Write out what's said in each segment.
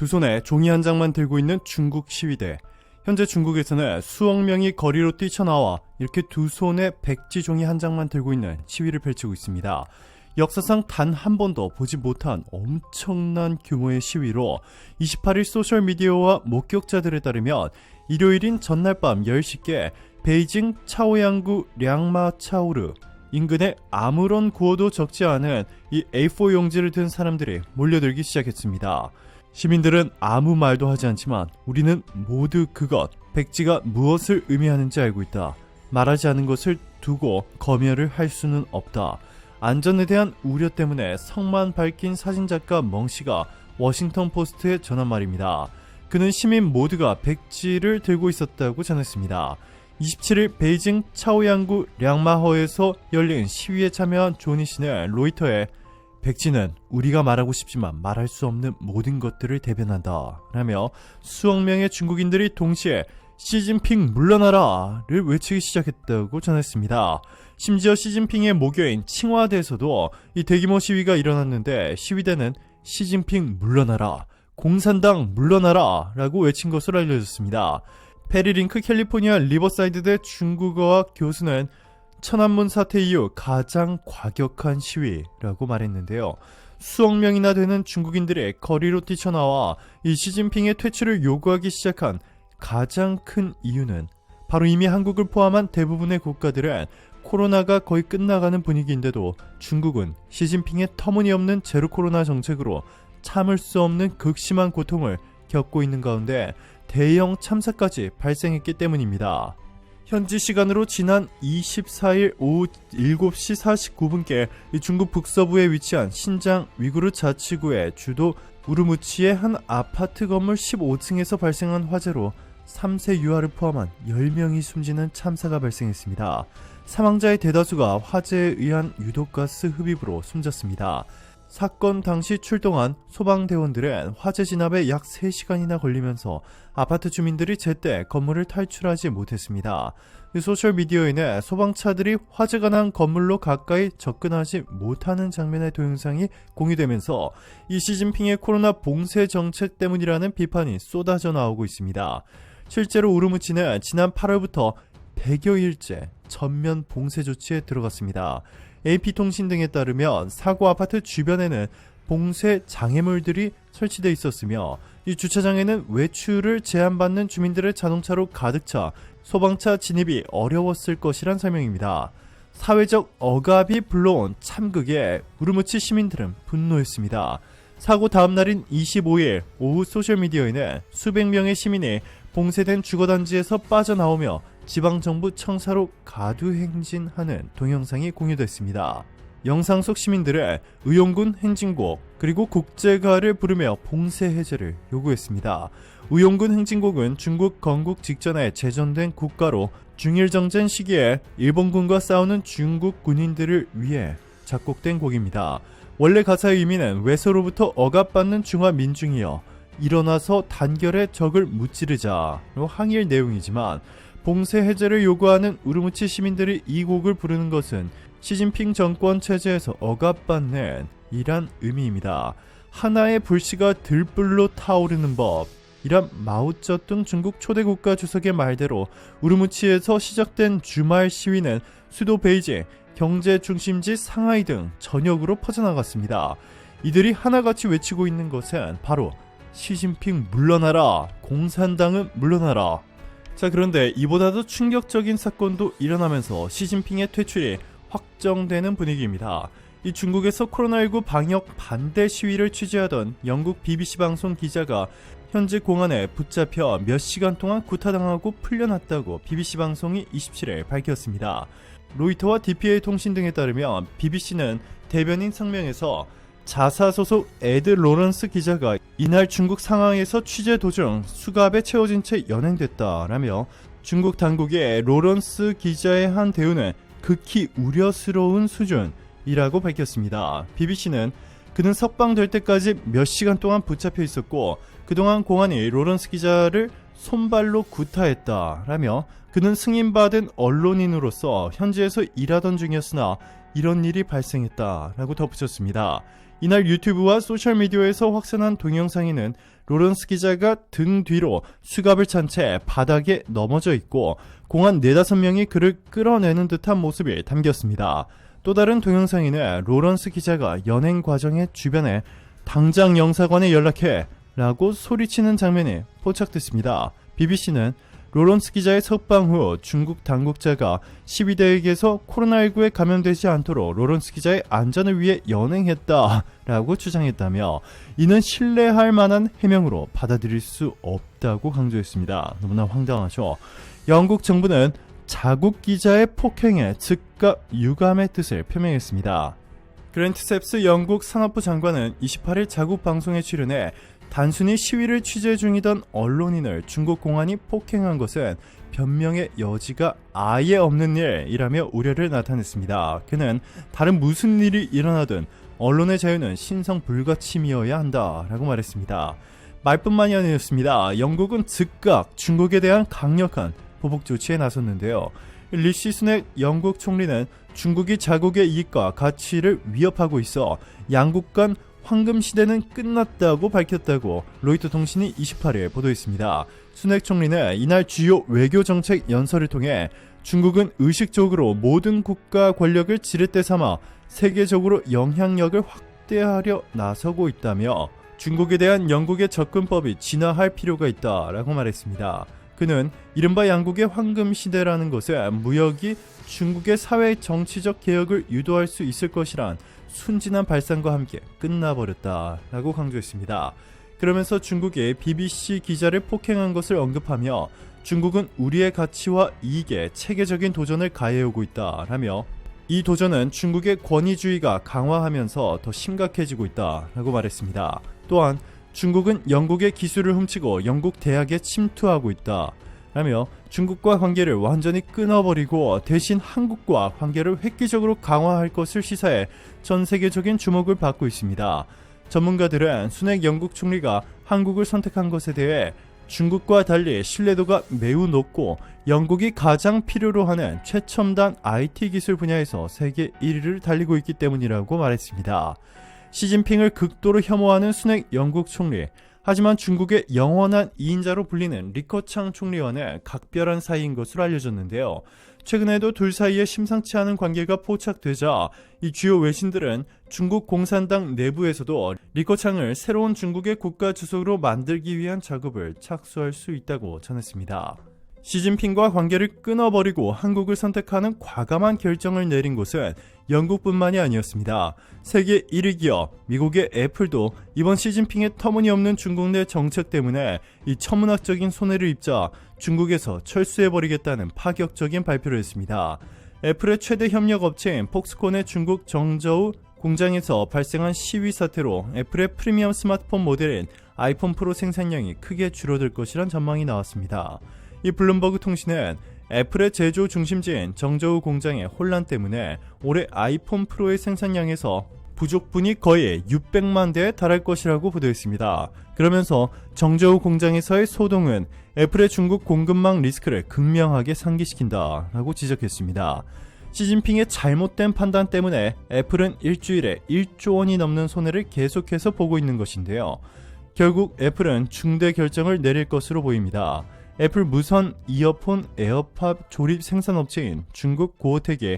두 손에 종이 한 장만 들고 있는 중국 시위대. 현재 중국에서는 수억 명이 거리로 뛰쳐나와 이렇게 두 손에 백지 종이 한 장만 들고 있는 시위를 펼치고 있습니다. 역사상 단 한 번도 보지 못한 엄청난 규모의 시위로 28일 소셜미디어와 목격자들에 따르면 일요일인 전날 밤 10시께 베이징 차오양구 량마차오르 인근에 아무런 구호도 적지 않은 이 A4 용지를 든 사람들이 몰려들기 시작했습니다. 시민들은 아무 말도 하지 않지만 우리는 모두 그것, 백지가 무엇을 의미하는지 알고 있다. 말하지 않은 것을 두고 검열을 할 수는 없다. 안전에 대한 우려 때문에 성만 밝힌 사진작가 멍씨가 워싱턴 포스트에 전한 말입니다. 그는 시민 모두가 백지를 들고 있었다고 전했습니다. 27일 베이징 차오양구 량마허에서 열린 시위에 참여한 조니 씨는 로이터에 백지는 우리가 말하고 싶지만 말할 수 없는 모든 것들을 대변한다 라며 수억 명의 중국인들이 동시에 시진핑 물러나라를 외치기 시작했다고 전했습니다. 심지어 시진핑의 모교인 칭화대에서도 이 대규모 시위가 일어났는데 시위대는 시진핑 물러나라, 공산당 물러나라 라고 외친 것으로 알려졌습니다. 페리링크 캘리포니아 리버사이드대 중국어학 교수는 천안문 사태 이후 가장 과격한 시위라고 말했는데요. 수억 명이나 되는 중국인들이 거리로 뛰쳐나와 이 시진핑의 퇴출을 요구하기 시작한 가장 큰 이유는 바로 이미 한국을 포함한 대부분의 국가들은 코로나가 거의 끝나가는 분위기인데도 중국은 시진핑의 터무니없는 제로 코로나 정책으로 참을 수 없는 극심한 고통을 겪고 있는 가운데 대형 참사까지 발생했기 때문입니다. 현지 시간으로 지난 24일 오후 7시 49분께 중국 북서부에 위치한 신장 위구르 자치구의 주도 우르무치의 한 아파트 건물 15층에서 발생한 화재로 3세 유아를 포함한 10명이 숨지는 참사가 발생했습니다. 사망자의 대다수가 화재에 의한 유독가스 흡입으로 숨졌습니다. 사건 당시 출동한 소방대원들은 화재 진압에 약 3시간이나 걸리면서 아파트 주민들이 제때 건물을 탈출하지 못했습니다. 소셜미디어에는 소방차들이 화재가 난 건물로 가까이 접근하지 못하는 장면의 동영상이 공유되면서 이 시진핑의 코로나 봉쇄 정책 때문이라는 비판이 쏟아져 나오고 있습니다. 실제로 우르무치는 지난 8월부터 100여일째 전면 봉쇄 조치에 들어갔습니다. AP통신 등에 따르면 사고 아파트 주변에는 봉쇄 장애물들이 설치되어 있었으며 이 주차장에는 외출을 제한받는 주민들의 자동차로 가득 차 소방차 진입이 어려웠을 것이란 설명입니다. 사회적 억압이 불러온 참극에 우르무치 시민들은 분노했습니다. 사고 다음 날인 25일 오후 소셜미디어에는 수백 명의 시민이 봉쇄된 주거단지에서 빠져나오며 지방정부 청사로 가두행진하는 동영상이 공유됐습니다. 영상 속 시민들은 의용군 행진곡 그리고 국제가를 부르며 봉쇄 해제를 요구했습니다. 의용군 행진곡은 중국 건국 직전에 제정된 국가로 중일정전 시기에 일본군과 싸우는 중국 군인들을 위해 작곡된 곡입니다. 원래 가사의 의미는 외서로부터 억압받는 중화 민중이여 일어나서 단결에 적을 무찌르자로 항의할 내용이지만 봉쇄 해제를 요구하는 우르무치 시민들이 이 곡을 부르는 것은 시진핑 정권 체제에서 억압받는 이란 의미입니다. 하나의 불씨가 들불로 타오르는 법 이란 마오쩌둥 중국 초대 국가 주석의 말대로 우르무치에서 시작된 주말 시위는 수도 베이징, 경제 중심지 상하이 등 전역으로 퍼져나갔습니다. 이들이 하나같이 외치고 있는 것은 바로 시진핑 물러나라, 공산당은 물러나라. 자, 그런데 이보다도 충격적인 사건도 일어나면서 시진핑의 퇴출이 확정되는 분위기입니다. 이 중국에서 코로나19 방역 반대 시위를 취재하던 영국 BBC 방송 기자가 현지 공안에 붙잡혀 몇 시간 동안 구타당하고 풀려났다고 BBC 방송이 27일 밝혔습니다. 로이터와 DPA 통신 등에 따르면 BBC는 대변인 성명에서 자사 소속 에드 로런스 기자가 이날 중국 상하이에서 취재 도중 수갑에 채워진 채 연행됐다라며 중국 당국의 로런스 기자의 한 대우는 극히 우려스러운 수준이라고 밝혔습니다. BBC는 그는 석방될 때까지 몇 시간 동안 붙잡혀 있었고 그동안 공안이 로런스 기자를 손발로 구타했다라며 그는 승인받은 언론인으로서 현지에서 일하던 중이었으나 이런 일이 발생했다라고 덧붙였습니다. 이날 유튜브와 소셜미디어에서 확산한 동영상에는 로런스 기자가 등 뒤로 수갑을 찬 채 바닥에 넘어져 있고 공안 4-5명이 그를 끌어내는 듯한 모습이 담겼습니다. 또 다른 동영상에는 로런스 기자가 연행 과정의 주변에 당장 영사관에 연락해 라고 소리치는 장면이 포착됐습니다. BBC는 로런스 기자의 석방 후 중국 당국자가 시위대에게서 코로나19에 감염되지 않도록 로런스 기자의 안전을 위해 연행했다라고 주장했다며 이는 신뢰할 만한 해명으로 받아들일 수 없다고 강조했습니다. 너무나 황당하죠. 영국 정부는 자국 기자의 폭행에 즉각 유감의 뜻을 표명했습니다. 그랜트 셉스 영국 산업부 장관은 28일 자국 방송에 출연해 단순히 시위를 취재 중이던 언론인을 중국 공안이 폭행한 것은 변명의 여지가 아예 없는 일이라며 우려를 나타냈습니다. 그는 다른 무슨 일이 일어나든 언론의 자유는 신성불가침이어야 한다라고 말했습니다. 말뿐만이 아니었습니다. 영국은 즉각 중국에 대한 강력한 보복 조치에 나섰는데요. 리시 수넥 영국 총리는 중국이 자국의 이익과 가치를 위협하고 있어 양국 간 황금 시대는 끝났다고 밝혔다고 로이터 통신이 28일 보도했습니다. 수넥 총리는 이날 주요 외교 정책 연설을 통해 중국은 의식적으로 모든 국가 권력을 지렛대 삼아 세계적으로 영향력을 확대하려 나서고 있다며 중국에 대한 영국의 접근법이 진화할 필요가 있다라고 말했습니다. 그는 이른바 양국의 황금 시대라는 것은 무역이 중국의 사회 정치적 개혁을 유도할 수 있을 것이란 순진한 발상과 함께 끝나버렸다라고 강조했습니다. 그러면서 중국이 BBC 기자를 폭행한 것을 언급하며 중국은 우리의 가치와 이익에 체계적인 도전을 가해오고 있다라며 이 도전은 중국의 권위주의가 강화하면서 더 심각해지고 있다라고 말했습니다. 또한 중국은 영국의 기술을 훔치고 영국 대학에 침투하고 있다 라며 중국과 관계를 완전히 끊어버리고 대신 한국과 관계를 획기적으로 강화할 것을 시사해 전 세계적인 주목을 받고 있습니다. 전문가들은 수넥 영국 총리가 한국을 선택한 것에 대해 중국과 달리 신뢰도가 매우 높고 영국이 가장 필요로 하는 최첨단 IT 기술 분야에서 세계 1위를 달리고 있기 때문이라고 말했습니다. 시진핑을 극도로 혐오하는 수넥 영국 총리, 하지만 중국의 영원한 2인자로 불리는 리커창 총리와는 각별한 사이인 것으로 알려졌는데요. 최근에도 둘 사이에 심상치 않은 관계가 포착되자 이 주요 외신들은 중국 공산당 내부에서도 리커창을 새로운 중국의 국가 주석으로 만들기 위한 작업을 착수할 수 있다고 전했습니다. 시진핑과 관계를 끊어버리고 한국을 선택하는 과감한 결정을 내린 곳은 영국뿐만이 아니었습니다. 세계 1위 기업 미국의 애플도 이번 시진핑의 터무니없는 중국 내 정책 때문에 이 천문학적인 손해를 입자 중국에서 철수해버리겠다는 파격적인 발표를 했습니다. 애플의 최대 협력 업체인 폭스콘의 중국 정저우 공장에서 발생한 시위 사태로 애플의 프리미엄 스마트폰 모델인 아이폰 프로 생산량이 크게 줄어들 것이란 전망이 나왔습니다. 이 블룸버그 통신은 애플의 제조 중심지인 정저우 공장의 혼란 때문에 올해 아이폰 프로의 생산량에서 부족분이 거의 600만 대에 달할 것이라고 보도했습니다. 그러면서 정저우 공장에서의 소동은 애플의 중국 공급망 리스크를 극명하게 상기시킨다라고 지적했습니다. 시진핑의 잘못된 판단 때문에 애플은 일주일에 1조 원이 넘는 손해를 계속해서 보고 있는 것인데요. 결국 애플은 중대 결정을 내릴 것으로 보입니다. 애플 무선 이어폰 에어팟 조립 생산업체인 중국 고어텍이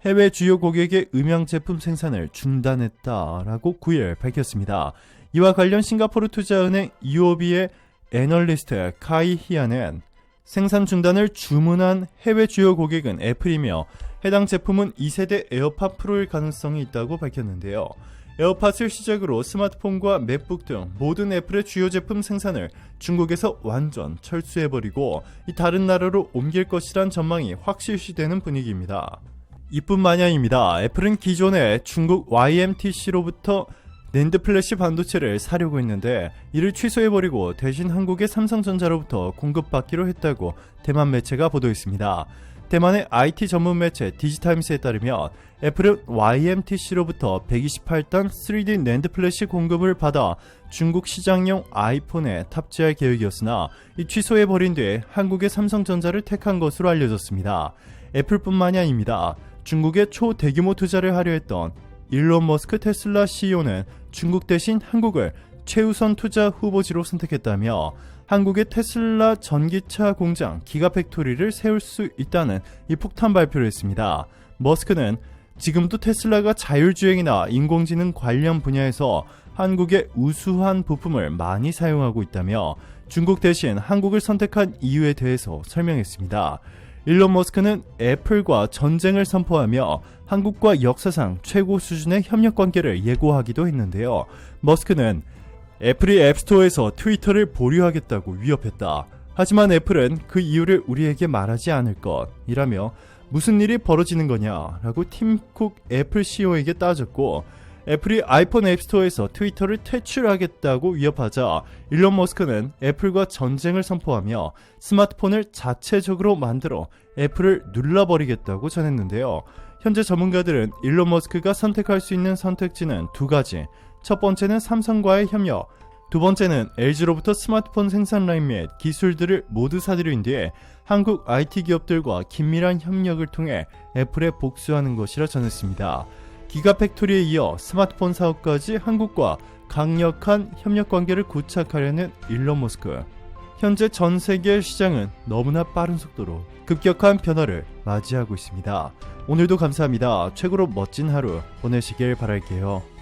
해외 주요 고객의 음향 제품 생산을 중단했다라고 9일 밝혔습니다. 이와 관련 싱가포르 투자은행 UOB의 애널리스트 카이 히아는 생산 중단을 주문한 해외 주요 고객은 애플이며 해당 제품은 2세대 에어팟 프로일 가능성이 있다고 밝혔는데요. 에어팟을 시작으로 스마트폰과 맥북 등 모든 애플의 주요 제품 생산을 중국에서 완전 철수해버리고 다른 나라로 옮길 것이란 전망이 확실시되는 분위기입니다. 이뿐만이 아닙니다. 애플은 기존에 중국 YMTC로부터 낸드 플래시 반도체를 사려고 했는데 이를 취소해버리고 대신 한국의 삼성전자로부터 공급받기로 했다고 대만 매체가 보도했습니다. 대만의 IT 전문 매체 디지타임스에 따르면 애플은 YMTC로부터 128단 3D 낸드 플래시 공급을 받아 중국 시장용 아이폰에 탑재할 계획이었으나 취소해버린 뒤에 한국의 삼성전자를 택한 것으로 알려졌습니다. 애플뿐만이 아닙니다. 중국에 초대규모 투자를 하려 했던 일론 머스크 테슬라 CEO는 중국 대신 한국을 최우선 투자 후보지로 선택했다며 한국의 테슬라 전기차 공장 기가팩토리를 세울 수 있다는 이 폭탄 발표를 했습니다. 머스크는 지금도 테슬라가 자율주행이나 인공지능 관련 분야에서 한국의 우수한 부품을 많이 사용하고 있다며 중국 대신 한국을 선택한 이유에 대해서 설명했습니다. 일론 머스크는 애플과 전쟁을 선포하며 한국과 역사상 최고 수준의 협력 관계를 예고하기도 했는데요. 머스크는 애플이 앱스토어에서 트위터를 보류하겠다고 위협했다. 하지만 애플은 그 이유를 우리에게 말하지 않을 것이라며 무슨 일이 벌어지는 거냐라고 팀 쿡 애플 CEO에게 따졌고, 애플이 아이폰 앱스토어에서 트위터를 퇴출하겠다고 위협하자 일론 머스크는 애플과 전쟁을 선포하며 스마트폰을 자체적으로 만들어 애플을 눌러버리겠다고 전했는데요. 현재 전문가들은 일론 머스크가 선택할 수 있는 선택지는 두 가지. 첫 번째는 삼성과의 협력, 두 번째는 LG로부터 스마트폰 생산 라인 및 기술들을 모두 사들인 뒤에 한국 IT 기업들과 긴밀한 협력을 통해 애플에 복수하는 것이라 전했습니다. 기가팩토리에 이어 스마트폰 사업까지 한국과 강력한 협력 관계를 구착하려는 일론 머스크. 현재 전 세계 시장은 너무나 빠른 속도로 급격한 변화를 맞이하고 있습니다. 오늘도 감사합니다. 최고로 멋진 하루 보내시길 바랄게요.